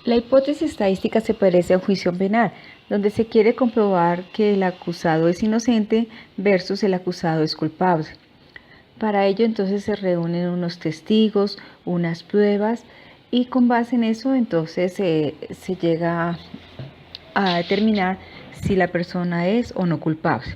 La hipótesis estadística se parece a un juicio penal, donde se quiere comprobar que el acusado es inocente versus el acusado es culpable. Para ello entonces se reúnen unos testigos, unas pruebas y con base en eso entonces se llega a determinar si la persona es o no culpable.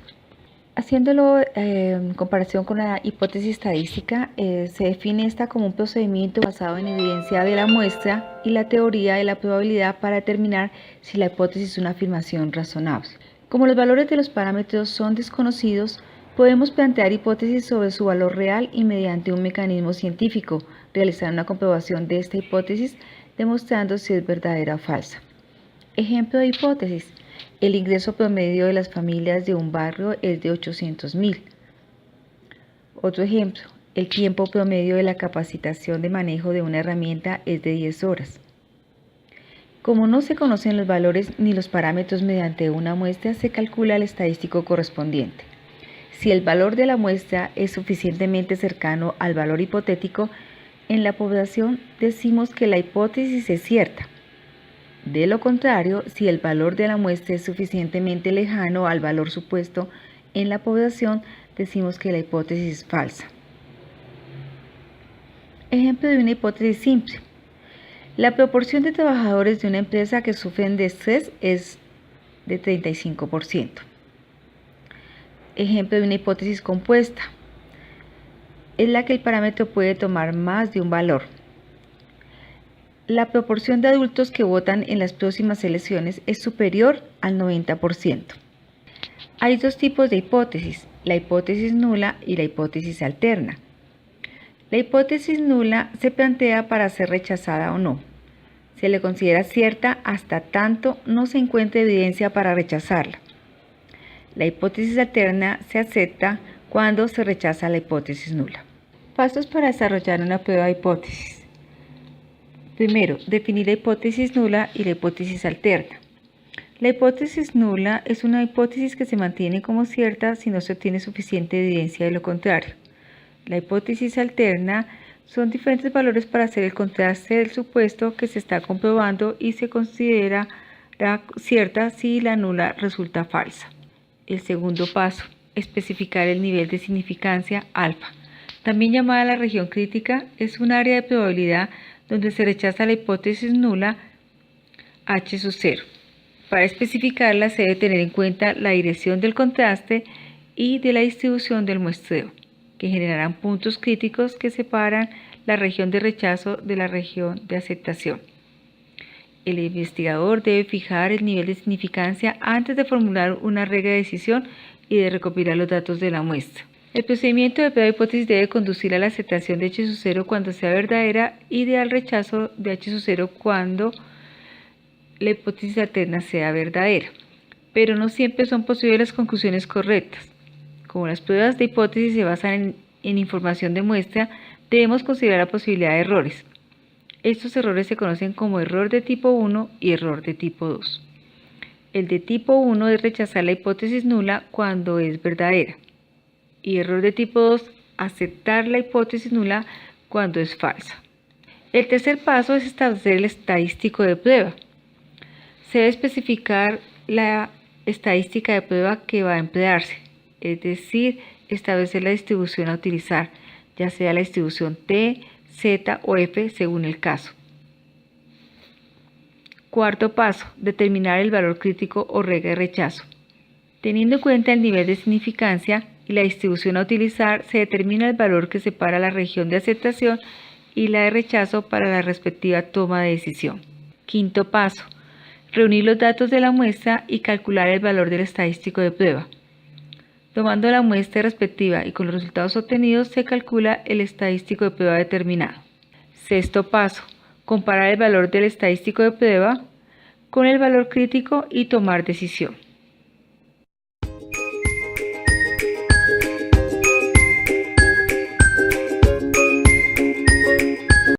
Haciéndolo en comparación con la hipótesis estadística, se define esta como un procedimiento basado en evidencia de la muestra y la teoría de la probabilidad para determinar si la hipótesis es una afirmación razonable. Como los valores de los parámetros son desconocidos, podemos plantear hipótesis sobre su valor real y mediante un mecanismo científico realizar una comprobación de esta hipótesis demostrando si es verdadera o falsa. Ejemplo de hipótesis. El ingreso promedio de las familias de un barrio es de 800.000. Otro ejemplo. El tiempo promedio de la capacitación de manejo de una herramienta es de 10 horas. Como no se conocen los valores ni los parámetros mediante una muestra, se calcula el estadístico correspondiente. Si el valor de la muestra es suficientemente cercano al valor hipotético, en la población decimos que la hipótesis es cierta. De lo contrario, si el valor de la muestra es suficientemente lejano al valor supuesto en la población, decimos que la hipótesis es falsa. Ejemplo de una hipótesis simple. La proporción de trabajadores de una empresa que sufren de estrés es de 35%. Ejemplo de una hipótesis compuesta. Es la que el parámetro puede tomar más de un valor. La proporción de adultos que votan en las próximas elecciones es superior al 90%. Hay dos tipos de hipótesis, la hipótesis nula y la hipótesis alterna. La hipótesis nula se plantea para ser rechazada o no. Se le considera cierta hasta tanto no se encuentre evidencia para rechazarla. La hipótesis alterna se acepta cuando se rechaza la hipótesis nula. Pasos para desarrollar una prueba de hipótesis. Primero, definir la hipótesis nula y la hipótesis alterna. La hipótesis nula es una hipótesis que se mantiene como cierta si no se obtiene suficiente evidencia de lo contrario. La hipótesis alterna son diferentes valores para hacer el contraste del supuesto que se está comprobando y se considera cierta si la nula resulta falsa. El segundo paso, especificar el nivel de significancia alfa. También llamada la región crítica, es un área de probabilidad donde se rechaza la hipótesis nula H sub 0. Para especificarla se debe tener en cuenta la dirección del contraste y de la distribución del muestreo, que generarán puntos críticos que separan la región de rechazo de la región de aceptación. El investigador debe fijar el nivel de significancia antes de formular una regla de decisión y de recopilar los datos de la muestra. El procedimiento de prueba de hipótesis debe conducir a la aceptación de H sub 0 cuando sea verdadera y al rechazo de H sub 0 cuando la hipótesis alterna sea verdadera. Pero no siempre son posibles las conclusiones correctas. Como las pruebas de hipótesis se basan en información de muestra, debemos considerar la posibilidad de errores. Estos errores se conocen como error de tipo 1 y error de tipo 2. El de tipo 1 es rechazar la hipótesis nula cuando es verdadera. Y error de tipo 2, aceptar la hipótesis nula cuando es falsa. El tercer paso es establecer el estadístico de prueba. Se debe especificar la estadística de prueba que va a emplearse, es decir, establecer la distribución a utilizar, ya sea la distribución T, Z o F según el caso. Cuarto paso, determinar el valor crítico o regla de rechazo. Teniendo en cuenta el nivel de significancia y la distribución a utilizar, se determina el valor que separa la región de aceptación y la de rechazo para la respectiva toma de decisión. Quinto paso, reunir los datos de la muestra y calcular el valor del estadístico de prueba. Tomando la muestra respectiva y con los resultados obtenidos, se calcula el estadístico de prueba determinado. Sexto paso, comparar el valor del estadístico de prueba con el valor crítico y tomar decisión.